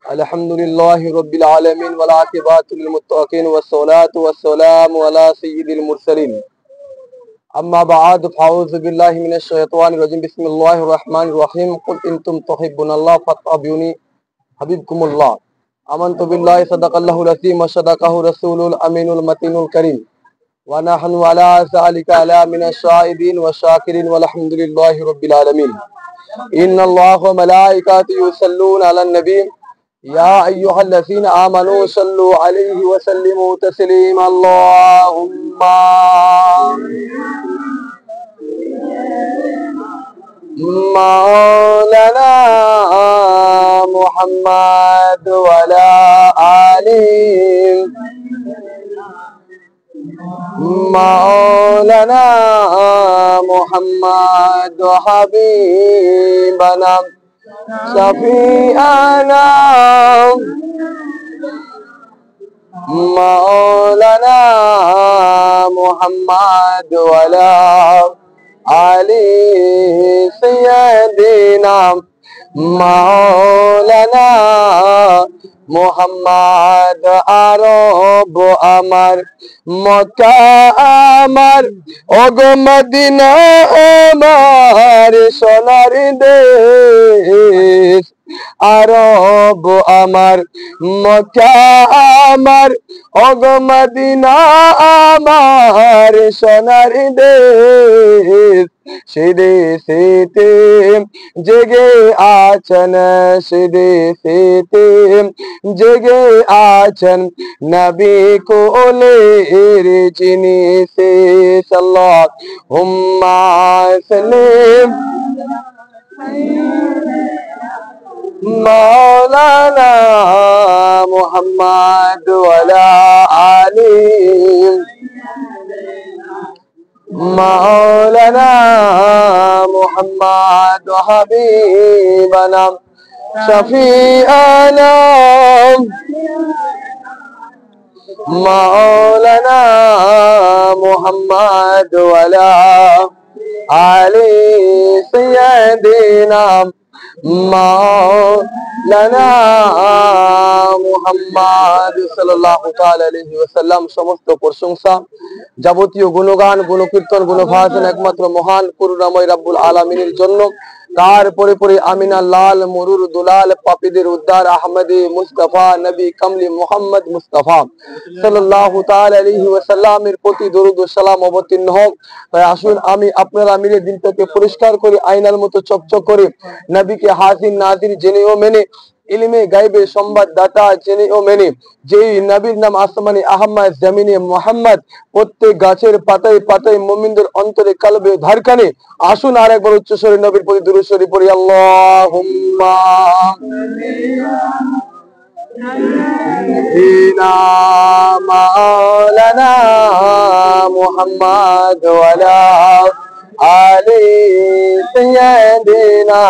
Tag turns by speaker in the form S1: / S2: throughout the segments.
S1: আলহামদুলিল্লাহি রাব্বিল আলামিন ওয়াল আকিবাতু লিল মুত্তাকিন ওয়াসসালাতু ওয়াসসালামু আলা সাইয়্যিদিল মুরসালিন আম্মা বা'দ ফাউযু বিল্লাহি মিনাশ শাইতানির রাজিম বিসমিল্লাহির রহমানির রহিম কুল ইন কুনতুম তুহিব্বুনাল্লাহ ফাত্তাবিউনি হাবিবকুমুল্লাহ আমানতু বিল্লাহি সাদাকাল্লাহুল আযীম ওয়া সাদাকাহু রাসূলুল আমিনুল মাতিনুল কারীম ওয়া নাহনু আলা যালিকা আলা মিনাশ শাহিদিন ওয়া শাকিরিন ওয়ালহামদুলিল্লাহি রাব্বিল আলামিন ইন্নাল্লাহা ওয়া মালাইকাতাহু ইউসাল্লুনা আলান নবী يا أيها الذين آمنوا صلوا عليه وسلموا تسليما اللهم مولانا محمد وعلى آله مولانا محمد وحبيبنا شفيعنا مولانا محمد وعلى آله سيدنا مولانا মোহাম্মদ আরব আমার মক্কা আমার ওগো মদিনা আমার সোনার দেশ আরব আমার মক্কা আমার ওগো মদিনা আমার সোনার দেশ সেই দেশেতে জেগে আছেন সেই দেশেতে জেগে আছেন নবী কোলের যিনি শেষ আল্লাহুম্মা সাল্লিম মাওলানা মুহাম্মদ ওয়ালা আলিহি مولانا محمد وحبيبنا شفيعنا مولانا محمد وعلى آله سيدنا مولانا মুহাম্মদ সাল্লাল্লাহু তাআলা আলাইহি ওয়াসাল্লাম। সমস্ত প্রশংসা যাবতীয় গুণগান গুণকীর্তন গুণভাজন একমাত্র মহান করুণাময় রাব্বুল আলামিনের জন্য। তারপরে পরে আমিনা লাল মরুর দুলাল পাপীদের উদ্ধার আহমদে মুস্তাফা নবী কামলি মুহাম্মদ মুস্তাফা সাল্লাল্লাহু তাআলা আলাইহি ওয়াসাল্লামের প্রতি দরুদ ও সালাম অবতীর্ণ হোক। তাই আসুন আমি আপনারা মিলে দিনটাকে পরিষ্কার করে আয়নার মতো চকচক করে নবীকে হাজির নাজির জেনে ও মেনে ইলমে গায়বে সংবাদদাতা জেনে ও মেনে যেই নবীর নাম আসমানে আহমদ জমিনে মুহাম্মদ প্রত্যেক গাছের পাতায় পাতায় মুমিনদের অন্তরে কলবে ধড়কনে আসুন আরেকবার উচ্চ স্বরে নবীর প্রতি দুরূদ শরীফ পড়ি আল্লাহুম্মা সাল্লিনা মাওলানা মুহাম্মদ ওয়ালা আলি সাইয়্যিদিনা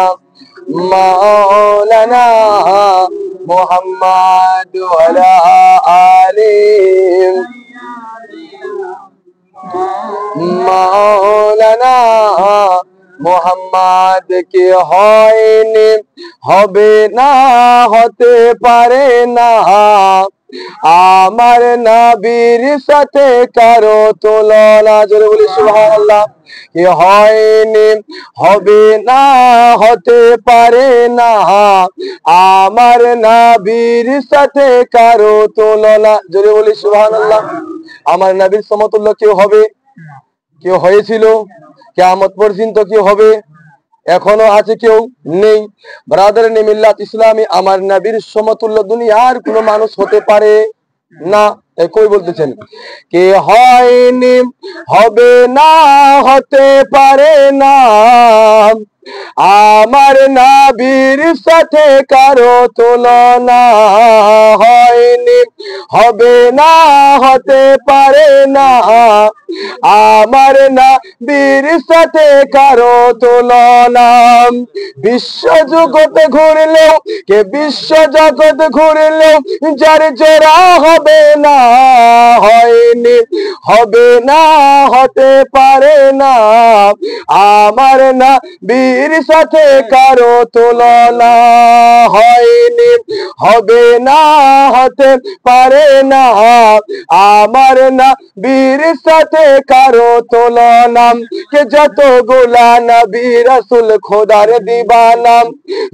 S1: مولانا محمد وعلى آله مولانا মোহাম্মদ কে হয়নি হবে না হতে পারে না আমার নবীর সাথে কারো তুলনা জোরে বলি সুবহানাল্লাহ। কে হয়নি হবে না হতে পারে না আমার নবীর সাথে কারো তুলনা জোরে বলি সুবহানাল্লাহ। আমার নবীর সমতুল্য কেউ হবে? কেউ হয়েছিল? কিয়ামত পর্যন্ত কেউ হবে? এখনো আছে? কেউ নেই। ব্রাদার মিল্লাত ইসলামী আমার নবীর সমতুল্য দুনিয়ার কোনো মানুষ হতে পারে না। কই বলতেছেন কে হয়নি হবে না হতে পারে না আমার নবীর সাথে কারো তুলনা হয়নি হবে না হতে পারে না আমার নবীর সাথে কারো তুলনা। বিশ্ব জগৎ ঘুরলেও কে বিশ্ব জগৎ ঘুরলেও যার জোড়া হবে না হয়নি হবে না হতে পারে না আমার নবীর সাথে কারো তুলনা হয়নি হবে না, হতে পারে না আমার নবীর সাথে কারো তুলনা। কে যতগুলা নবী রাসূল খোদার দিবানা,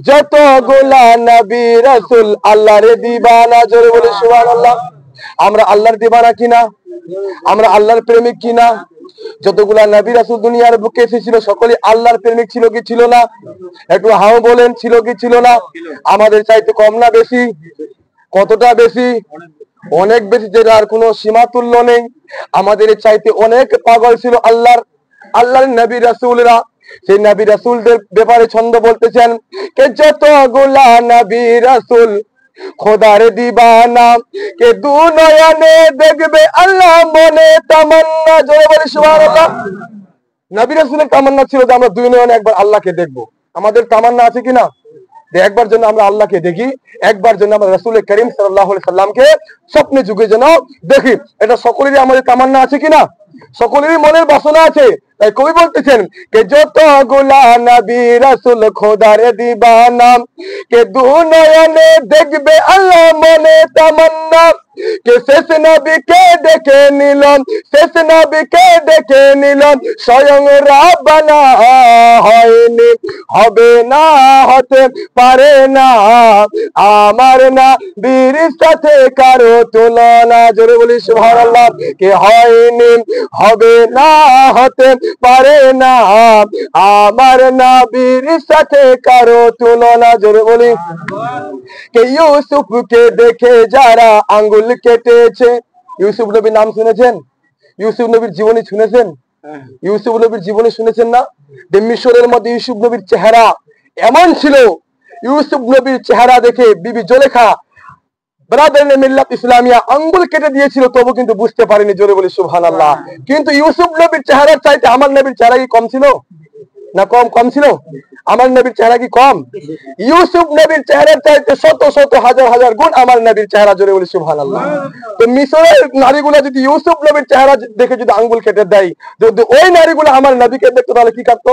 S1: যতগুলা নবী রাসূল আল্লাহর দিবানা। জোরে বলে সুবহানাল্লাহ। আমরা আল্লাহর দিবানা কিনা? আমরা আল্লাহর প্রেমিক কিনা? যতগুলা নবী রাসূল দুনিয়ার বুকে এসেছিল সকলে আল্লাহর প্রেমিক ছিল কি ছিল না? একটু হাও বলেন, ছিল কি ছিল না? আমাদের চাইতে কম না বেশি? কতটা বেশি? অনেক বেশি, যেটা আর কোনো সীমাতুল্য নেই। আমাদের চাইতে অনেক পাগল ছিল আল্লাহর নবী রাসূলরা। সেই নবী রাসূলদের ব্যাপারে ছন্দ বলতেছেন কে যতগুলা নবী রাসূল খোদার দিবানা, কে দু নয়নে দেখবে আল্লাহ মনে তামান্না। জোরে বলে সুবহানাল্লাহ। নবী রাসূলের তামান্না ছিল যে আমরা দুই নয়নে একবার আল্লাহকে দেখবো। আমাদের তামান্না আছে কিনা? একবার জন্য আমরা আল্লাহকে দেখি, একবার জন্য আমরা রাসূল করিম সাল্লাল্লাহু আলাইহি সাল্লামকে স্বপ্নে যুগে যেন দেখি। এটা সকলেরই আমাদের তামান্না আছে কিনা? সকলেরই মনের বাসনা আছে। তাই কবি বলতেছেন কে যতগুলা নবী রাসূল খোদার দিবানা, কে দু নয়নে দেখবে আল্লাহ মনে তামান্না। কে শেষ নবীকে দেখে নিলাম, শেষ নবীকে দেখে নিলাম স্বয়ং রাব্বানা। হয়নি, হবে না, হতে পারে না আমার নবীর সাথে কারো তুলনা। জোরে বলি সুবহানাল্লাহ। কে হয়নি, হবে না, হতে পারে না আমার নবীর সাথে কারো তুলনা। জোরে বলি। কে ইউসুফকে দেখে যারা আঙ্গুল কেটেছে, ইউসুফ নবীর নাম শুনেছেন? ইউসুফ নবীর জীবনী শুনেছেন? ইউসুফ নবীর জীবনী শুনেছেন না? যে মিশরের মধ্যে ইউসুফ নবীর চেহারা এমন ছিল, ইউসুফ নবীর চেহারা দেখে বিবি জুলেখা ব্রাদারানে মিল্লাত ইসলামিয়া আঙ্গুল কেটে দিয়েছিল, তবু কিন্তু বুঝতে পারেনি। জোরে বলি সুবহানাল্লাহ। কিন্তু ইউসুফ নবীর চেহারার চাইতে আমার নবীর চেহারা কি কম ছিল না? কম ছিল? আমার নবীর চেহারা কি কম? ইউসুফ নবীর চেহারার চাইতে শত শত হাজার হাজার গুণ আমার নবীর চেহারা। জোরে বলি সুবহানাল্লাহ। তো মিশরের নারীগুলা যদি ইউসুফ নবীর চেহারা দেখে যদি আঙ্গুল কেটে দেয়, যদি ওই নারীগুলো আমার নবীকে দেখতো তাহলে কি কাটতো?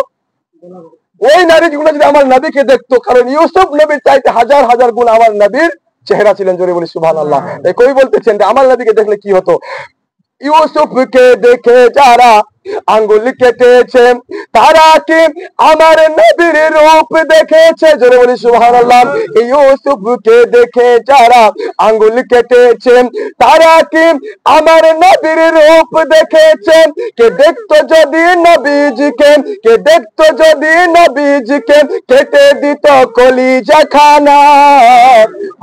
S1: ওই নারীগুলো যদি আমার নবীকে দেখতো, কারণ ইউসুফ নবীর চাইতে হাজার হাজার গুণ আমার নবীর চেহারা ছিলেন। জোরে বলি সুবহানাল্লাহ। এই কবি বলতেছেন যে আমার নবীকে দেখলে কি হতো? ইউসুফকে দেখে যারা আঙ্গুল কেটেছে তারা কি আমার নবীর রূপ দেখেছে? জোরে বলি সুবহানাল্লাহ। ইউসুফকে দেখে যারা আঙ্গুল কেটেছে তারা কি আমার নবীর রূপ দেখেছে? কে দেখতো যদি নবীজিকে, কে দেখতো যদি নবীজিকে কেটে দিত কলিজা খানা।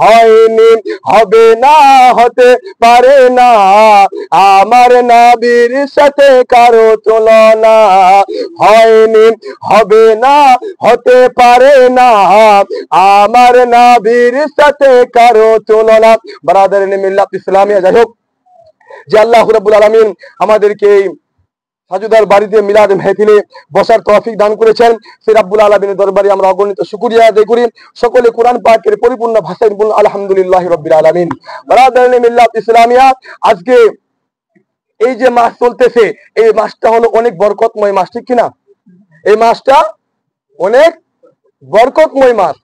S1: হয়নি, হবে না, হতে পারে না আমার নবীর সাথে কারো তুলনা। হয়নি, হবে না, হতে পারে না আমার নবীর সাথে কারো তুলনা। ব্রাদারানে মিল্লাত ইসলামিয়া। যাই হোক, যে আল্লাহ রাব্বুল আলামিন আমাদেরকে সাজুদার বাড়িতে মিলাদ মেহফিলে বসার তৌফিক দান করেছেন, সেই রাব্বুল আলামিনের দরবারে আমরা অগণিত শুকরিয়া আদায় করি। সকলে কোরআন পাকের পরিপূর্ণ ভাষায় বলুন আলহামদুলিল্লাহি রাব্বিল আলামিন। ব্রাদারানে মিল্লাত ইসলামিয়া, আজকে এই যে মাস চলতেছে, এই মাসটা হলো অনেক বরকতময় মাস, ঠিক কিনা? এই মাসটা অনেক বরকতময় মাস।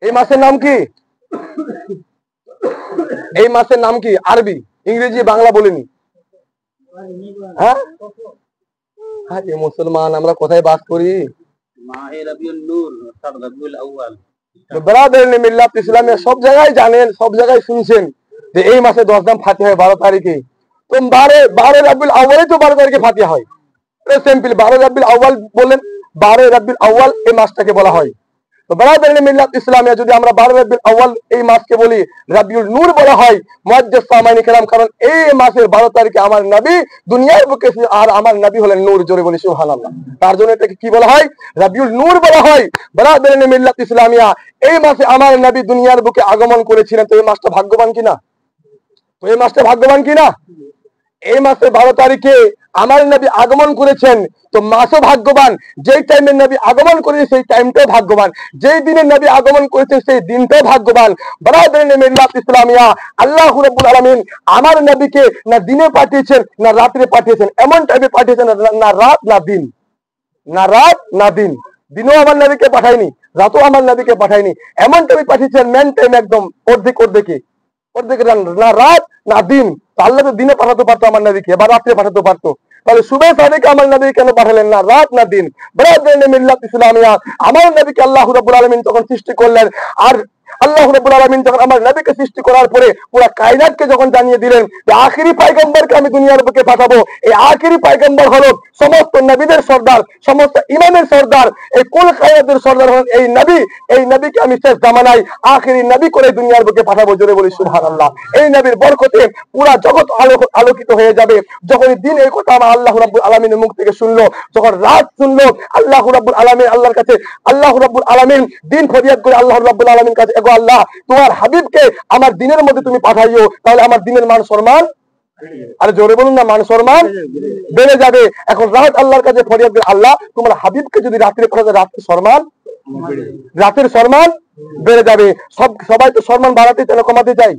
S1: এই মাসের নাম কি? এই মাসের নাম কি? আরবি, ইংরেজি, বাংলা বলিনি। হ্যাঁ, মুসলমান আমরা কোথায় বাস করি? ব্রাদারানে মিল্লাত ইসলামিয়া সব জায়গায় জানেন, সব জায়গায় শুনছেন যে এই মাসে 10 দাম ফাতিহা হয় 12 তারিখে। তো 12 রাবিউল আউয়ালে তো 12 তারিখে ফাতিহা হয়। সিম্পল 12 রাবিউল আউয়াল বলেন, 12 রাবিউল আউয়াল এই মাসটাকে বলা হয়। তো ব্রাদারানে মিল্লাত ইসলামিয়া, যদি আমরা 12 রাবিউল আউয়াল এই মাসকে বলি রাবিউল নূর বলা হয়, মুআজ্জাজ সামাইনি কেরাম, কারণ এই মাসের 12 তারিখে আমার নবী দুনিয়ার বুকে, আর আমার নবী হলেন নূর। জোরে বলি সুবহানাল্লাহ। তার জন্য এটাকে কি বলা হয়? রাবিউল নূর বলা হয়। ব্রাদারানে মিল্লাত ইসলামিয়া, এই মাসে আমার নবী দুনিয়ার বুকে আগমন করেছিলেন। তো এই মাসটা ভাগ্যবান কিনা? তো এই মাসটা ভাগ্যবান কিনা? এই মাসে 12 তারিখে আমার নবী আগমন করেছেন, তো মাসও ভাগ্যবান। যেই টাইমে নবী আগমন করেছে সেই টাইমটাও ভাগ্যবান, যেই দিনে নবী আগমন করেছে সেই দিনটাও ভাগ্যবান। ব্রাদারানে মিল্লাত ইসলামিয়া, আল্লাহ রাব্বুল আলামিন আমার নবীকে না দিনে পাঠিয়েছেন না রাতে পাঠিয়েছেন, এমন টাইমে পাঠিয়েছেন না রাত না দিন, না রাত না দিন। দিনও আমার নবীকে পাঠায়নি, রাতও আমার নবীকে পাঠায়নি, এমন টাইমে পাঠিয়েছেন মেন টাইম একদম অর্ধেকে না রাত না দিন। আল্লাহ তো দিনে পাঠাতে পারতো আমার নবীকে বা রাত্রে পাঠাতে পারতো, তাহলে সুবে সাদেকে আমার নবী কেন পাঠালেন না রাত না দিন? ব্রাদার মিল্লাত ইসলামিয়া, আমার নবীকে আল্লাহ রাব্বুল আলামিন যখন সৃষ্টি করলেন, আর আল্লাহ রাব্বুল আলামিন যখন আমার নবীকে সৃষ্টি করার পরে পুরো কায়নাতকে যখন জানিয়ে দিলেন যে আখেরি পয়গম্বরকে আমি দুনিয়ার বুকে পাঠাবো, এই আখেরি পয়গম্বর হলো সমস্ত নবীদের সর্দার, সমস্ত ইমামের সর্দার, এই কুল কায়নাতের সর্দার হলেন এই নবী। এই নবীকে আমি শেষ জামানায় আখেরি নবী করে দুনিয়ার বুকে পাঠাবো। জোরে বলি সুবহানাল্লাহ। এই নবীর বরকতে পুরা জগৎ আলোকিত হয়ে যাবে। যখন দিন এই কথা আমার আল্লাহ রাব্বুল আলামিনের মুখ থেকে শুনলো, যখন রাত শুনলো, আল্লাহ রাব্বুল আলামিন আল্লাহর কাছে আল্লাহ রাব্বুল আলামিন দিন ফরিয়াদ করে আল্লাহ রাব্বুল আলামিন কাছে, এগো আল্লাহ, তোমার হাবিবকে আমার দিনের মধ্যে তুমি পাঠাইও, তাহলে আমার দিনের মান সম্মান, আরে জোরে বলুন না, মান সম্মান বেড়ে যাবে। এখন রাত আল্লাহর কাছে ফরিয়াদ করে, আল্লাহ তোমার হাবিবকে যদি রাত্রে পাঠাতে, রাতের সম্মান বেড়ে যাবে। সবাই তো সম্মান বাড়াতে চাই না কমাতে চাই?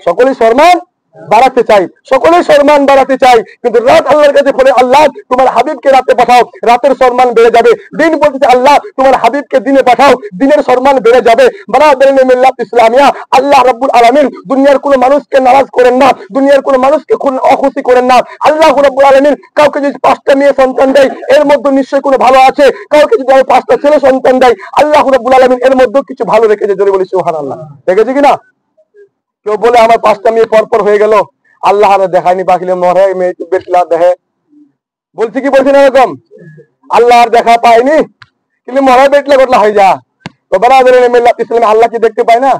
S1: সকলেই সম্মান বাড়াতে চাই, সকলেই সম্মান বাড়াতে চাই, কিন্তু রাত আল্লাহর কাছে বলে, আল্লাহ তোমার হাবিবকে রাতে পাঠাও, রাতের সম্মান বেড়ে যাবে। দিন বলতেছে, আল্লাহ তোমার হাবিবকে দিনে পাঠাও, দিনের সম্মান বেড়ে যাবে। ব্রাদার মিল্লাত ইসলামিয়া, আল্লাহ রাব্বুল আলামিন দুনিয়ার কোনো মানুষকে নারাজ করেন না, দুনিয়ার কোনো মানুষকে অখুশি করেন না। আল্লাহ রাব্বুল আলামিন কাউকে যদি 5টা মেয়ে সন্তান দেয়, এর মধ্যে নিশ্চয়ই কোনো ভালো আছে। কাউকে যদি 5টা ছেলে সন্তান দেয়, আল্লাহ রাব্বুল আলামিন এর মধ্যে কিছু ভালো রেখেছে। জোরে বলি সুবহানাল্লাহ। দেখেছি কিনা? কেউ বলে আমার 5টা মেয়ে পরপর হয়ে গেল, আল্লাহ আর দেখায়নি, বাকিলে মরে মেয়ে বেটলা দেখে, বলছি কি বলছি না এরকম? আল্লাহ আর দেখা পায়নি, কিন্তু মরা বেটলে ঘটলা হয়ে যা। তো ব্রাদার মিল্লাত ইসলামে আল্লাহ কি দেখতে পায় না?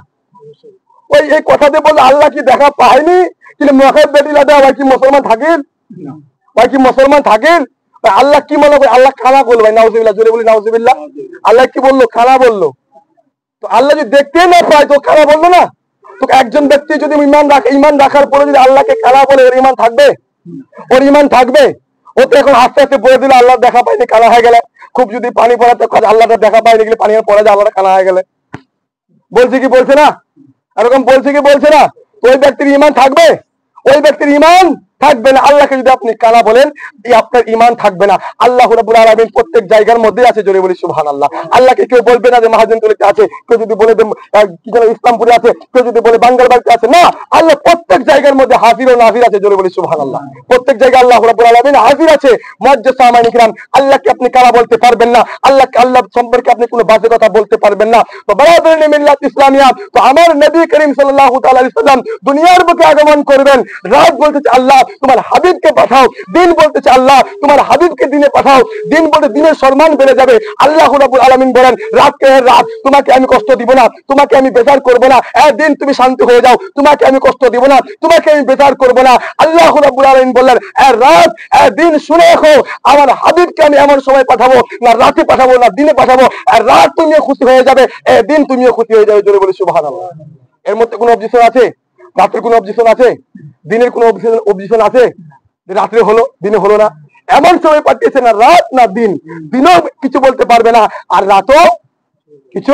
S1: ওই এই কথাতে বলে আল্লাহ কি দেখা পায়নি, কিন্তু মরা বেটলা দেওয়া ভাই কি মুসলমান থাকেন? ভাই কি মুসলমান থাকেন? আল্লাহ কি মনে করে? আল্লাহ খানা বললো, ভাই নাউজুবিল্লাহ, জোরে বলি নাউজুবিল্লাহ। আল্লাহ কি বললো? খানা বললো। তো আল্লাহ যদি দেখতে না পায় তো খানা বললো না? তো একজন ব্যক্তি যদি ইমান রাখার পরে যদি আল্লাহকে কালা বলে, ওর ইমান থাকবে? ওর ইমান থাকবে? ও তো এখন আস্তে আস্তে বলে দিলে আল্লাহ দেখা পায়নি, কালা হয়ে গেলে। খুব যদি পানি পড়াতে আল্লাহটা দেখা পায়নি, গেলে পানি পড়া যায়, আল্লাহটা কালা হয়ে গেলে। বলছে কি বলছে না? এরকম বলছে কি বলছে না? তো ওই ব্যক্তির ইমান থাকবে? ওই ব্যক্তির ইমান থাকবে না। আল্লাহকে যদি আপনি কালা বলেন, আপনার ইমান থাকবে না। আল্লাহ রাব্বুল আলামিন প্রত্যেক জায়গার মধ্যে আছে। জোরে বলি সুবহানাল্লাহ। আল্লাহকে কেউ বলবে না যে মাহাজনতলিতে আছে, কেউ যদি বলে কি যেন ইসলামপুরে আছে, কেউ যদি বলে বাঙ্গাল বাড়িতে আছে, না, আল্লাহ প্রত্যেক জায়গার মধ্যে হাজির ও নাজির আছে। জোরে বলি সুবহানাল্লাহ। প্রত্যেক জায়গায় আল্লাহ রাব্বুল আলামিন হাজির আছে। মুআজ্জিজ সামাইন কিরাম, আল্লাহকে আপনি কালা বলতে পারবেন না, আল্লাহ সম্পর্কে আপনি কোনো বাজে কথা বলতে পারবেন না। তো ব্রাদার মিল্লাত ইসলামিয়া, তো আমার নবী করিম সাল্লাল্লাহু তাআলা আলাইহি সাল্লাম দুনিয়ার বুকে আগমন করবেন। রাত বলতেছে আল্লাহ তোমার হাবিবকে পাঠাও, দিন বলতেছে আল্লাহ তোমার হাবিবকে দিনে পাঠাও। দিন বলতে দিনের সম্মান বেড়ে যাবে। আল্লাহ রাব্বুল আলামিন বলেন, রাতকে রাত তোমাকে আমি কষ্ট দিব না, তোমাকে আমি বেজার করব না। দিন তুমি শান্তি হয়ে যাও, তোমাকে আমি কষ্ট দিব না, তোমাকে আমি বেজার করব না। আল্লাহ রাব্বুল আলামিন বললেন, রাত দিন শুনে রাখো, আমার হাবিবকে আমি এমন সময় পাঠাবো, না রাতে পাঠাবো না দিনে পাঠাবো। রাত তুমিও খুশি হয়ে যাবে, দিন তুমিও খুশি হয়ে যাবে। জোরে বলি সুবহানাল্লাহ। এর মধ্যে কোনো অবজেকশন আছে? রাতের কোনো অবজেকশন আছে? দিনের কোনো অবজেকশন আছে? রাত্রে হলো, দিনে হলো না, এমন সময় পাঠিয়েছে না রাত না দিন, দিনও কিছু বলতে পারবে না, আর রাতও কিছু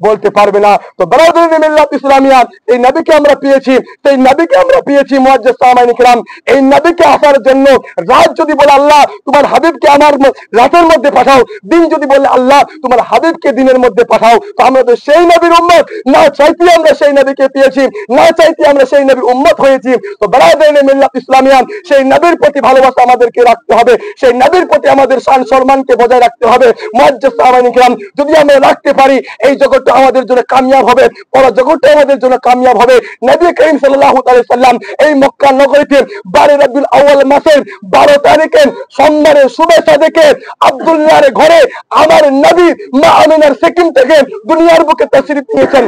S1: বলতে পারবে না। তো ব্রাদার মিল্লাত ইসলামিয়া, এই নবীকে আমরা পেয়েছি, সেই নবীকে আমরা পেয়েছি মুআজ্জিজ সামাইন কিরাম। এই নবীকে আসার জন্য রাত যদি বলে আল্লাহ তোমার হাবিবকে আমার রাতের মধ্যে পাঠাও, দিন যদি বলে আল্লাহ তোমার হাবিবকে দিনের মধ্যে পাঠাও, তো আমরা তো সেই নবীর উম্মত, না চাইতে আমরা সেই নবীকে পেয়েছি, না চাইতে আমরা সেই নবীর উম্মত হয়েছি। তো ব্রাদার মিল্লাত ইসলামিয়া, সেই নবীর প্রতি ভালোবাসা আমাদেরকে রাখতে হবে, সেই নবীর প্রতি আমাদের শান সম্মানকে বজায় রাখতে হবে। মুআজ্জিজ সামাইন কিরাম, যদি আমরা রাখতে পারি, এই জগৎ আমাদের জন্য কামিয়াব হবে, পর জগৎটা আমাদের জন্য কামিয়াব হবে। নবী করিম সাল্লাল্লাহু আলাইহি সাল্লাম এই মক্কা নগরীতে 12 রবিউল আউয়াল মাসের 12 তারিখে সোমবারে শুভেচ্ছা দেখে আব্দুল্লাহর ঘরে আমার নবী মা আমিনার সেকিম থেকে দুনিয়ার বুকে তাশরীফ নিয়েছেন,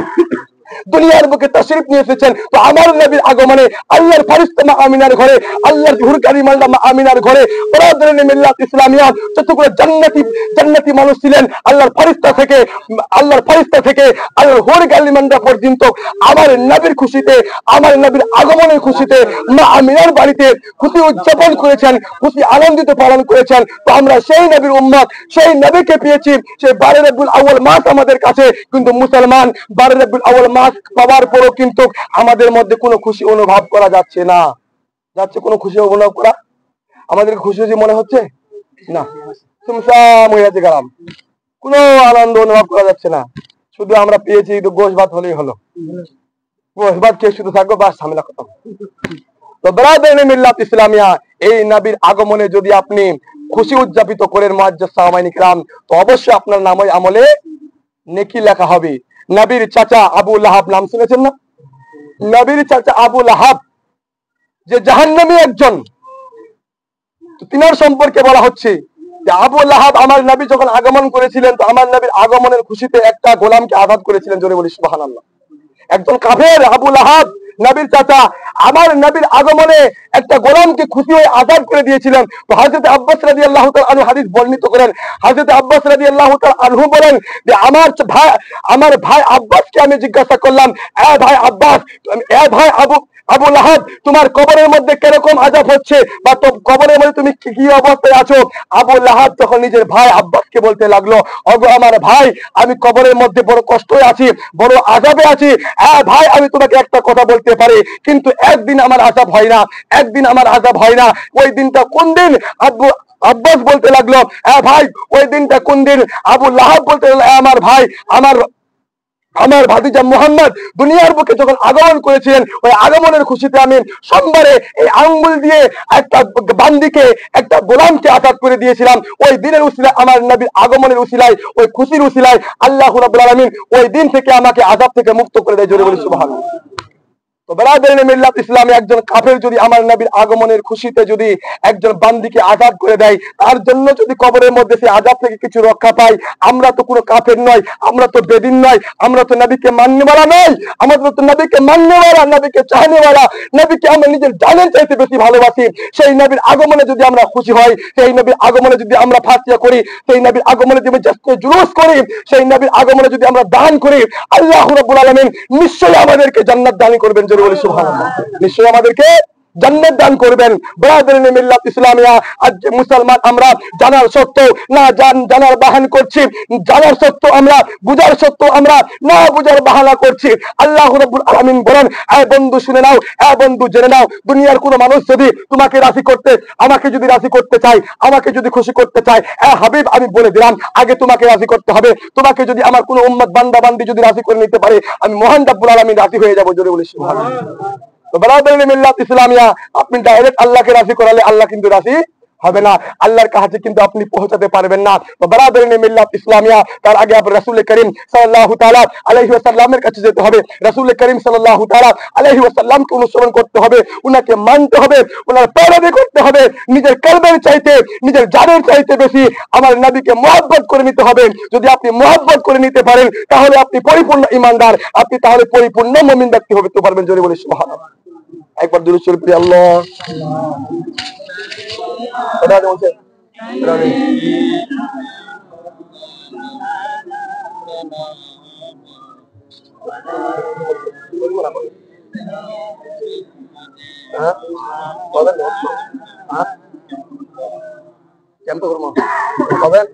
S1: দুনিয়ার বুকে তাশরীফ নিয়ে এসেছেন। তো আমার নবীর আগমনে আল্লাহর ফেরেশতা মা আমিনার ঘরে, আল্লাহর হুরকারি মাল্লা মা আমিনার ঘরে, ব্রাদার মিল্লাত ইসলামিয়া যতগুলো জান্নাতি মানুষ ছিলেন, আল্লাহর ফেরেশতা থেকে আল্লাহর হুরকারি মাল্লা পর্যন্ত আমার নবীর খুশিতে, আমার নবীর আগমনের খুশিতে মা আমিনার বাড়িতে খুশি উদযাপন করেছেন, খুশি আনন্দিত পালন করেছেন। তো আমরা সেই নবীর উম্মত, সেই নবীকে পেয়েছি। সেই 12 রবিউল আউয়াল মাস আমাদের কাছে, কিন্তু মুসলমান 12 রবিউল আউয়াল মাস পাওয়ার পরও কিন্তু আমাদের মধ্যে কোনো খুশি অনুভব করা যাচ্ছে না। কোনো খুশি অনুভব করা আমাদের খুশি মনে হচ্ছে না, সুমসাম হয়ে যাচ্ছে গ্রাম। কোনো আনন্দ অনুভব করা যাচ্ছে না। শুধু আমরা পেয়েছি গোশ ভাত হলেই হলো, গোশ ভাত খেয়ে শুধু থাকবো, বাস ঝামেলা খতম। তো ব্রাদার মিল্লাত ইসলামিয়া, এই নবীর আগমনে যদি আপনি খুশি উদযাপিত করেন মুআজ্জাজ সাহাবায়ে কিরাম, তো অবশ্যই আপনার নামে আমলে নেকি লেখা হবে। নবীর চাচা আবু লাহাব নাম শুনেছেন না? নবীর চাচা আবু লাহাব যে জাহান্নামী একজন, তিনার সম্পর্কে বলা হচ্ছে যে আবু লাহাব আমার নবী যখন আগমন করেছিলেন, তো আমার নবীর আগমনের খুশিতে একটা গোলামকে আজাদ করেছিলেন। জোরে বলি সুবহানাল্লাহ। একজন কাফের আবু লাহাব, নবীর চাচা, আমার নবীর আগমনে একটা গোলামকে খুশি হয়ে আজাদ করে দিয়েছিলেন। তো হযরত আব্বাস রাদিয়াল্লাহু তাআলা আনহু হাদিস বর্ণিত করেন। হযরত আব্বাস রাদিয়াল্লাহু তাআলা আনহু বলেন যে আমার ভাই আব্বাসকে আমি জিজ্ঞাসা করলাম, এ ভাই আব্বাস, ভাই আবু লাহাব, তোমার কবরের মধ্যে কিরকম আযাব হচ্ছে, বা কবরের মধ্যে তুমি কি অবস্থায় আছো? আবু লাহাব তখন নিজের ভাই আব্বাসকে বলতে লাগলো, ওগো আমার ভাই, আমি কবরের মধ্যে বড় কষ্টে আছি, বড় আযাবে আছি। ভাই, আমি তোমাকে একটা কথা বলতে পারি, কিন্তু একদিন আমার আযাব হয় না, একদিন আমার আযাব হয় না। ওই দিনটা কোন দিন? আব্বাস বলতে লাগলো, ভাই, ওই দিনটা কোন দিন? আবু লাহাব বলতে লাগলো, আমার ভাই, আমার ভাতিজা মুহাম্মদ দুনিয়ার বুকে যখন আগমন করেছিলেন, ওই আগমনের খুশিতে আমি সোমবারে এই আঙ্গুল দিয়ে একটা বান্দিকে, একটা গোলামকে আজাদ করে দিয়েছিলাম। ওই দিনের উসিলায়, আমার নবীর আগমনের উসিলায়, ওই খুশির উসিলায় আল্লাহ রাব্বুল আলামিন ওই দিন থেকে আমাকে আযাব থেকে মুক্ত করে দেয়। জোরে বলি সুবহানাল্লাহ। তো ব্রাদার মিল্লাত ইসলামে একজন কাফের যদি আমার নবীর আগমনের খুশিতে যদি একজন বান্দিকে আজাদ করে দেয়, তার জন্য যদি কবরের মধ্যে সে আজাদ থেকে কিছু রক্ষা পায়, আমরা তো কোনো কাফের নয়, আমরা তো বেদিন নয়, আমরা তো নবীকে মাননেওয়ালা নয়, আমাদের তো নবীকে মাননেওয়ালা, নবীকে চাহনেওয়ালা, নবীকে আমরা নিজের জানের চাইতে বেশি ভালোবাসি। সেই নবীর আগমনে যদি আমরা খুশি হই, সেই নবীর আগমনে যদি আমরা ফাতিহা করি, সেই নবীর আগমনে যদি জুলুস করি, সেই নবীর আগমনে যদি আমরা দান করি, আল্লাহ রাব্বুল আলামিন নিশ্চয়ই আমাদেরকে জান্নাত দান করবেন। জোরে বলি সুবহানাল্লাহ। নিশ্চয়ই আমাদেরকে জান্নাত দান করবেন। ব্রাদারিন মিল্লাত ইসলামিয়া, আজ যে মুসলমান আমরা জানার সত্ত্বেও না জানার বাহান করছি, জানার সত্ত্বেও আমরা বুঝার সত্ত্বেও আমরা না বুঝার বাহানা করছি। আল্লাহ রাব্বুল আলামিন বলেন, এ বন্ধু শুনে নাও, এ বন্ধু জেনে নাও, দুনিয়ার কোন মানুষ যদি তোমাকে রাজি করতে, আমাকে যদি রাজি করতে চায়, আমাকে যদি খুশি করতে চায়, এ হাবিব, আমি বলে দিলাম, আগে তোমাকে রাজি করতে হবে। তোমাকে যদি আমার কোন উম্মত বান্দা বান্দি যদি রাজি করে নিতে পারে, আমি মহান রাব্বুল আলামিন রাজি হয়ে যাব। জোরে বলি সুবহানাল্লাহ। তো ব্রাদারিন মিল্লাত ইসলামিয়া, আপনি ডাইরেক্ট আল্লাহকে রাজি করালে আল্লাহ কিন্তু রাজি হবে না, আল্লাহর কাছে কিন্তু আপনি পৌঁছাতে পারবেন না। তো ব্রাদারিন মিল্লাত ইসলামিয়া, তার আগে আপনি রাসূল করিম সাল্লাল্লাহু তাআলা আলাইহি ওয়াসাল্লামের কাছে যেতে হবে। রাসূল করিম সাল্লাল্লাহু তাআলা আলাইহি ওয়াসাল্লামকে অনুসরণ করতে হবে, উনাকে মানতে হবে, উনার পেরাদি করতে হবে। নিজের কলবের চাইতে, নিজের জানের চাইতে বেশি আমার নবীকে মুহাব্বত করে নিতে হবে। যদি আপনি মুহাব্বত করে নিতে পারেন, তাহলে আপনি পরিপূর্ণ ঈমানদার, আপনি তাহলে পরিপূর্ণ মুমিন ব্যক্তি হতে পারবেন। জোরে বলি সুবহানাল্লাহ। একবার দুরূদ শরীফ পড়ি। আল্লাহ এটা বলছে কেমন করবো খাবেন?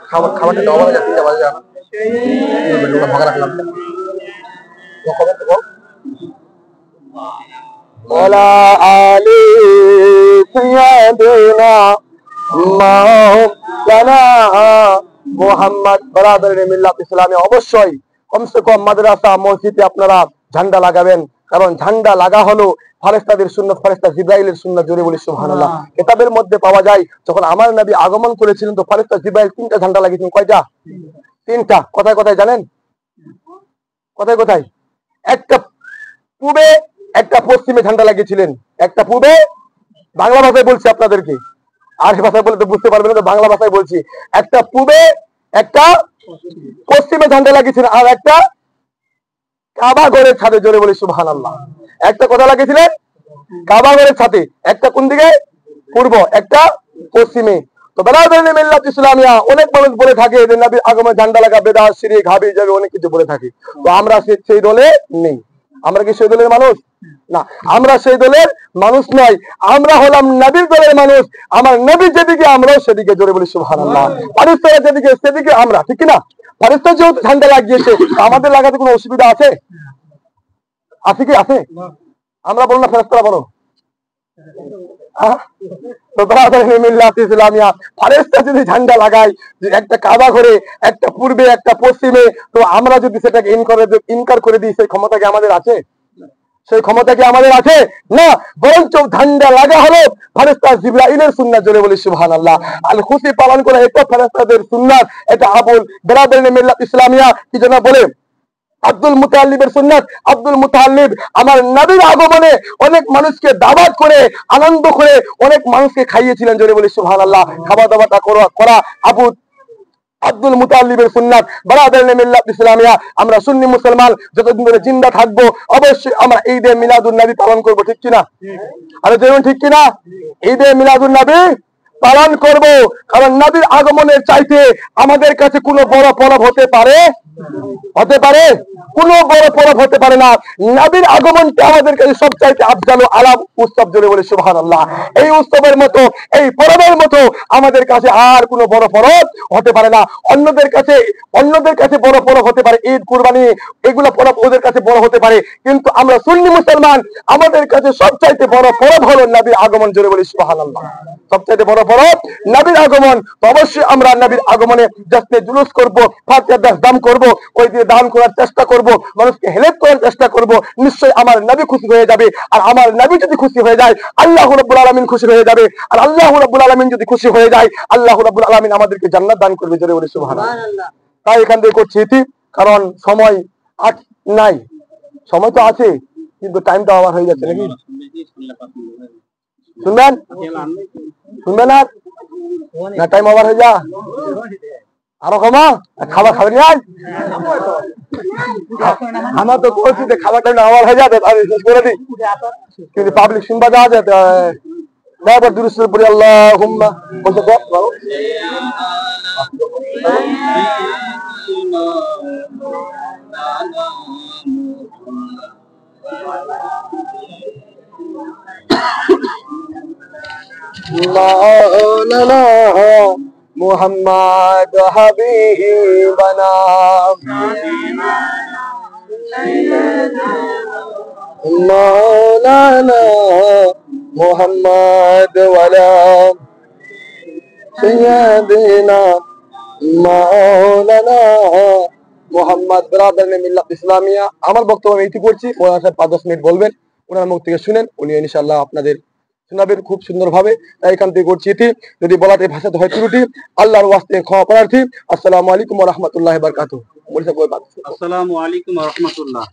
S1: খাবারটা দেওয়া যাচ্ছে যাওয়া যায় না, ভাগা রাখলাম খবর তো ওয়ালা আলি সাইয়্যিদিনা মাওলানা মুহাম্মদ। ব্রাদারিন মিল্লাত ইসলামে অবশ্যই কমসে কম মাদ্রাসা মসজিদে আপনারা ঝান্ডা লাগাবেন, কারণ ঝান্ডা লাগা হলো ফেরেশতাদের সুন্নাত, ফেরেশতা জিবরাইলের সুন্নাত। জোরে বলি সুবহানাল্লাহ। কিতাবের মধ্যে পাওয়া যায়, যখন আমার নবী আগমন করেছিলেন, তো ফেরেশতা জিবরাইল 3টা ঝান্ডা লাগিয়েছিলেন। কয়টা? 3টা। কোথায় কোথায় জানেন? কোথায় কোথায়? একটা পূবে, একটা পশ্চিমে ঝান্ডা লাগিয়েছিলেন। একটা পূবে, বাংলা ভাষায় বলছি আপনাদেরকে, আর ভাষায় বলে তো বুঝতে পারবেন না, তো বাংলা ভাষায় বলছি। একটা পূবে, একটা পশ্চিমে ঝান্ডা লাগিয়েছিলেন, আর একটা কাবা ঘরের ছাদে। জোরে বলি সুবহানাল্লাহ। একটা কথা লাগিয়েছিলেন কাবা ঘরের ছাদে, একটা কোন দিকে? পূর্ব, একটা পশ্চিমে। তো ব্রাদারিন মিল্লাত ইসলামিয়া, অনেক মানুষ বলে থাকে যে নবীর আগমনে ঝান্ডা লাগা বেদাত, শিরক, হাবি যাবে, অনেক কিছু বলে থাকে। তো আমরা সেই দলে নেই। আমরা কি সেই দলের মানুষ? না, আমরা সেই দলের মানুষ নয়, আমরা হলাম নবীর দলের মানুষ। আমার নবী যেদিকে, আমরাও সেদিকে। জোরে বলি সুবহানাল্লাহ। ফেরেশতারা যেদিকে, সেদিকে আমরা, ঠিক কি না? ফেরেশতা যেহেতু ঝান্ডা লাগিয়েছে, আমাদের লাগাতে কোনো অসুবিধা আছে? আছে কি? আছে? আমরা বলো না, ফেরেশতারা বলো। ফারেস্তা যদি ঝান্ডা লাগায় একটা কাবা ঘরে, একটা পূর্বে একটা পশ্চিমে, তো আমরা যদি সেটাকে ইনকার করে দিই, সেই ক্ষমতা কি আমাদের আছে? সেই ক্ষমতা কি আমাদের আছে? না, বরঞ্চ ঝান্ডা লাগা হলো ফেরেশতা জিবরাইলের সুন্নাত। জোরে বলি সুবহানাল্লাহ। আল খুশি পালন করা এটা ফেরেশতাদের সুন্নাত। এটা আবুল বেরাদারিন মিল্লাত ইসলামিয়া কি যেন বলে, আব্দুল মুতাল্লিবের সুন্নাত। আব্দুল মুতাল্লিব আমার নবীর আগমনে অনেক মানুষকে দাওয়াত করে, আনন্দ করে অনেক মানুষকে খাইয়েছিলেন। জোরে বলি সুবহানাল্লাহ। খাওয়া দাওয়াটা করা আব্দুল মুতাল্লিবের সুন্নাত। বারাদারিন মিল্লাত ইসলামিয়া আমরা সুন্নি মুসলমান যতদিন ধরে জিন্দা থাকবো অবশ্যই আমরা ঈদে মিলাদুন নবী পালন করব, ঠিক কিনা? আরে যেমন ঠিক কিনা? ঈদে মিলাদুন নবী পালন করব, কারণ নবীর আগমনের চাইতে আমাদের কাছে কোনো বড় পরব হতে পারে? কোনো বড় পরব হতে পারে না। নবীর আগমনটা আমাদের কাছে সবচাইতে আফজাল ও আলাম উৎসব। জোরে বলে সুবহানাল্লাহ। এই উৎসবের মতো, এই পরবের মতো আমাদের কাছে আর কোনো বড় পরব হতে পারে না। অন্যদের কাছে বড় পরব হতে পারে ঈদ, কুরবানি, এগুলো পরব ওদের কাছে বড় হতে পারে, কিন্তু আমরা সুন্নি মুসলমান, আমাদের কাছে সবচাইতে বড় পরব হলো নবীর আগমন। জোরে বলে সুবহানাল্লাহ। সবচাইতে বড় পরব নবীর আগমন। তো অবশ্যই আমরা নবীর আগমনে জাস্তে জুলুস করব, ফাতিহা দাম করব, ওই দিয়ে দান করার চেষ্টা করব, মানুষকে হেল্প করার চেষ্টা করব। নিশ্চয়ই আমার নবী খুশি হয়ে যাবে, আর আমার নবী যদি খুশি হয়ে যায় আল্লাহ রাব্বুল আলামিন খুশি হয়ে যাবে, আর আল্লাহ রাব্বুল আলামিন যদি খুশি হয়ে যায় আল্লাহ রাব্বুল আলামিন আমাদেরকে জান্নাত দান করবে। জোরে বলে সুবহানাল্লাহ। তাই এখান থেকে করছি ইতি, কারণ সময় নাই। সময় তো আছে, কিন্তু টাইমটা ওভার হয়ে যাচ্ছে নাকি? শুনবেন আর না, টাইম ওভার হয়ে যা, আরো কমা। খাবার খাবেন না? আমার তো বলছি যে খাবার টাইম ওভার হয়ে যাবে, আমি শেষ করে দিই, কিন্তু পাবলিক শুনবা যা যায়। তারপর দুরূদ শরীফ পড়ি, আল্লাহুম্মা বলতে পারো। মাওলানা মুহাম্মদ হাবিবানা মাওলানা মুহাম্মদ ওয়ালা সাইয়্যিদিনা মাওলানা মুহাম্মদ। বেরাদারিন মিল্লাত ইসলামিয়া আমার বক্তব্য আমি এটি করছি, ওনার সাথে 5-10 মিনিট বলবেন, ওনার মুখ থেকে শুনেন, উনি ইনশাআল্লাহ আপনাদের শোনাবেন খুব সুন্দরভাবে। তাই এখান থেকে করছি এটি, যদি বলাতে ভাষাতে হয় ত্রুটি আল্লাহর ওয়াস্তে ক্ষমা প্রার্থী। আসসালামু আলাইকুম ওয়া রাহমাতুল্লাহি ওয়া বারাকাতুহু।
S2: আসসালামু আলাইকুম ওয়া রাহমাতুল্লাহ।